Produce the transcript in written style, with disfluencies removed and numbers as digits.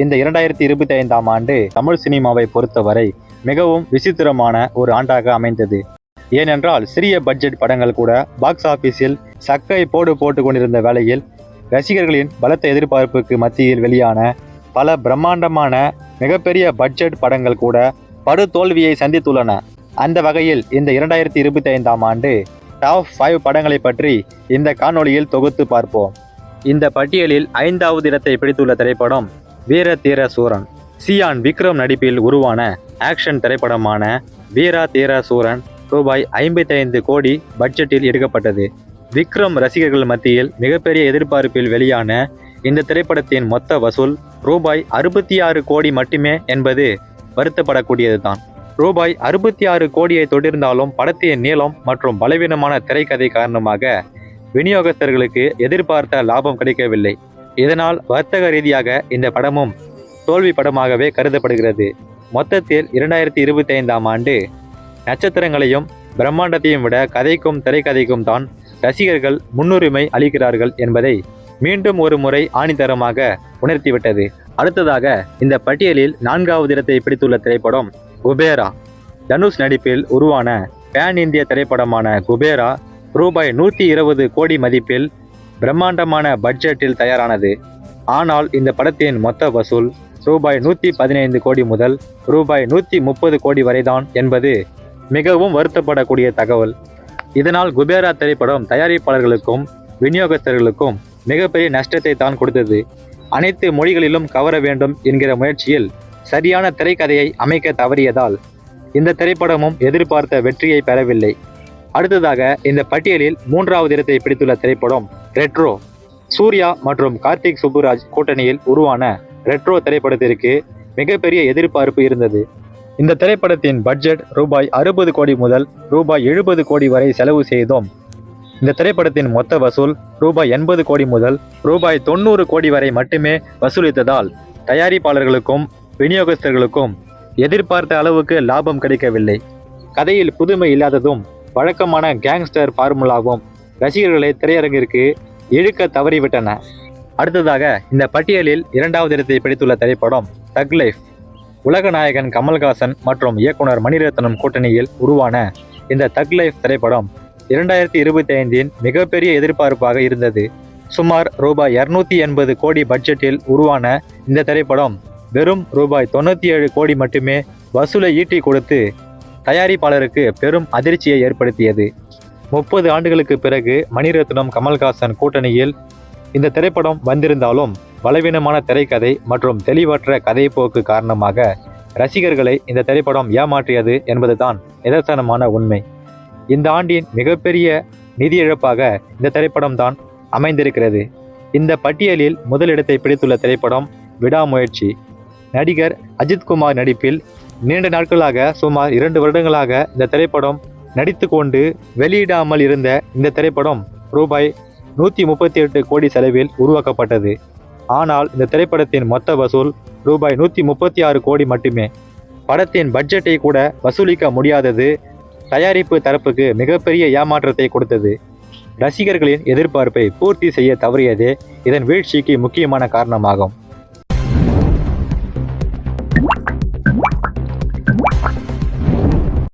இந்த 2025ஆம் ஆண்டு தமிழ் சினிமாவை பொறுத்தவரை மிகவும் விசித்திரமான ஒரு ஆண்டாக அமைந்தது. ஏனென்றால் சிறிய பட்ஜெட் படங்கள் கூட பாக்ஸ் ஆபீஸில் சக்கை போட்டு கொண்டிருந்த வேளையில் ரசிகர்களின் பலத்த எதிர்பார்ப்புக்கு மத்தியில் வெளியான பல பிரம்மாண்டமான மிகப்பெரிய பட்ஜெட் படங்கள் கூட படு தோல்வியை சந்தித்துள்ளன. அந்த வகையில் இந்த 2025ஆம் ஆண்டு டாப் 5 படங்களை பற்றி இந்த காணொளியில் தொகுத்து பார்ப்போம். இந்த பட்டியலில் 5வது இடத்தை பிடித்துள்ள திரைப்படம் வீர தீர சூரன். சியான் விக்ரம் நடிப்பில் உருவான ஆக்ஷன் திரைப்படமான வீர தீர சூரன் ரூபாய் 55 கோடி பட்ஜெட்டில் எடுக்கப்பட்டது. விக்ரம் ரசிகர்கள் மத்தியில் மிகப்பெரிய எதிர்பார்ப்பில் வெளியான இந்த திரைப்படத்தின் மொத்த வசூல் ரூபாய் 66 கோடி மட்டுமே என்பது வருத்தப்படக்கூடியதுதான். ரூபாய் 66 கோடியை தொட்டிருந்தாலும் படத்தின் நீளம் மற்றும் பலவீனமான திரைக்கதை காரணமாக விநியோகஸ்தர்களுக்கு எதிர்பார்த்த லாபம் கிடைக்கவில்லை. இதனால் வர்த்தக ரீதியாக இந்த படமும் தோல்வி படமாகவே கருதப்படுகிறது. மொத்தத்தில் 2025ஆம் ஆண்டு நட்சத்திரங்களையும் பிரம்மாண்டத்தையும் விட கதைக்கும் திரைக்கதைக்கும் தான் ரசிகர்கள் முன்னுரிமை அளிக்கிறார்கள் என்பதை மீண்டும் ஒரு முறை ஆணித்தரமாக உணர்த்திவிட்டது. அடுத்ததாக இந்த பட்டியலில் 4வது இடத்தை பிடித்துள்ள திரைப்படம் குபேரா. தனுஷ் நடிப்பில் உருவான பேன் இந்திய திரைப்படமான குபேரா ரூபாய் 120 கோடி மதிப்பில் பிரம்மாண்டமான பட்ஜெட்டில் தயாரானது. ஆனால் இந்த படத்தின் மொத்த வசூல் ரூபாய் 115 கோடி முதல் ரூபாய் 130 கோடி வரைதான் என்பது மிகவும் வருத்தப்படக்கூடிய தகவல். இதனால் குபேரா திரைப்படம் தயாரிப்பாளர்களுக்கும் விநியோகஸ்தர்களுக்கும் மிகப்பெரிய நஷ்டத்தை தான் கொடுத்தது. அனைத்து மொழிகளிலும் கவர வேண்டும் என்கிற முயற்சியில் சரியான திரைக்கதையை அமைக்க தவறியதால் இந்த திரைப்படமும் எதிர்பார்த்த வெற்றியை பெறவில்லை. அடுத்ததாக இந்த பட்டியலில் 3வது இடத்தை பிடித்துள்ள திரைப்படம் ரெட்ரோ. சூர்யா மற்றும் கார்த்திக் சுப்புராஜ் கூட்டணியில் உருவான ரெட்ரோ திரைப்படத்திற்கு மிகப்பெரிய எதிர்பார்ப்பு இருந்தது. இந்த திரைப்படத்தின் பட்ஜெட் ரூபாய் 60 கோடி முதல் ரூபாய் 70 கோடி வரை செலவு செய்தோம். இந்த திரைப்படத்தின் மொத்த வசூல் ரூபாய் 80 கோடி முதல் ரூபாய் 90 கோடி வரை மட்டுமே வசூலித்ததால் தயாரிப்பாளர்களுக்கும் விநியோகஸ்தர்களுக்கும் எதிர்பார்த்த அளவுக்கு லாபம் கிடைக்கவில்லை. கதையில் புதுமை இல்லாததும் வழக்கமான கேங்ஸ்டர் ஃபார்முலாவும் ரசிகர்களை திரையரங்கிற்கு இழுக்க தவறிவிட்டன. அடுத்ததாக இந்த பட்டியலில் 2வது இடத்தை பிடித்துள்ள திரைப்படம் தக் லைஃப். உலக நாயகன் கமல்ஹாசன் மற்றும் இயக்குனர் மணிரத்னம் கூட்டணியில் உருவான இந்த தக் லைஃப் திரைப்படம் 2025இன் மிகப்பெரிய எதிர்பார்ப்பாக இருந்தது. சுமார் ரூபாய் 280 கோடி பட்ஜெட்டில் உருவான இந்த திரைப்படம் வெறும் ரூபாய் 97 கோடி மட்டுமே வசூலை ஈட்டி கொடுத்து தயாரிப்பாளருக்கு பெரும் அதிர்ச்சியை ஏற்படுத்தியது. 30 ஆண்டுகளுக்கு பிறகு மணிரத்னம் கமல்ஹாசன் கூட்டணியில் இந்த திரைப்படம் வந்திருந்தாலும் பலவீனமான திரைக்கதை மற்றும் தெளிவற்ற கதைப்போக்கு காரணமாக ரசிகர்களை இந்த திரைப்படம் ஏமாற்றியது என்பதுதான் நிதர்சனமான உண்மை. இந்த ஆண்டின் மிகப்பெரிய நிதி இழப்பாக இந்த திரைப்படம் தான் அமைந்திருக்கிறது. இந்த பட்டியலில் முதலிடத்தை பிடித்துள்ள திரைப்படம் விடாமுயற்சி. நடிகர் அஜித்குமார் நடிப்பில் நீண்ட நாட்களாக சுமார் 2 வருடங்களாக இந்த திரைப்படம் நடித்து கொண்டு வெளியிடாமல் இருந்த இந்த திரைப்படம் ரூபாய் 138 கோடி செலவில் உருவாக்கப்பட்டது. ஆனால் இந்த திரைப்படத்தின் மொத்த வசூல் ரூபாய் 136 கோடி மட்டுமே. படத்தின் பட்ஜெட்டை கூட வசூலிக்க முடியாதது தயாரிப்பு தரப்புக்கு மிகப்பெரிய ஏமாற்றத்தை கொடுத்தது. ரசிகர்களின் எதிர்பார்ப்பை பூர்த்தி செய்ய தவறியதே இதன் வீழ்ச்சிக்கு முக்கியமான காரணமாகும்.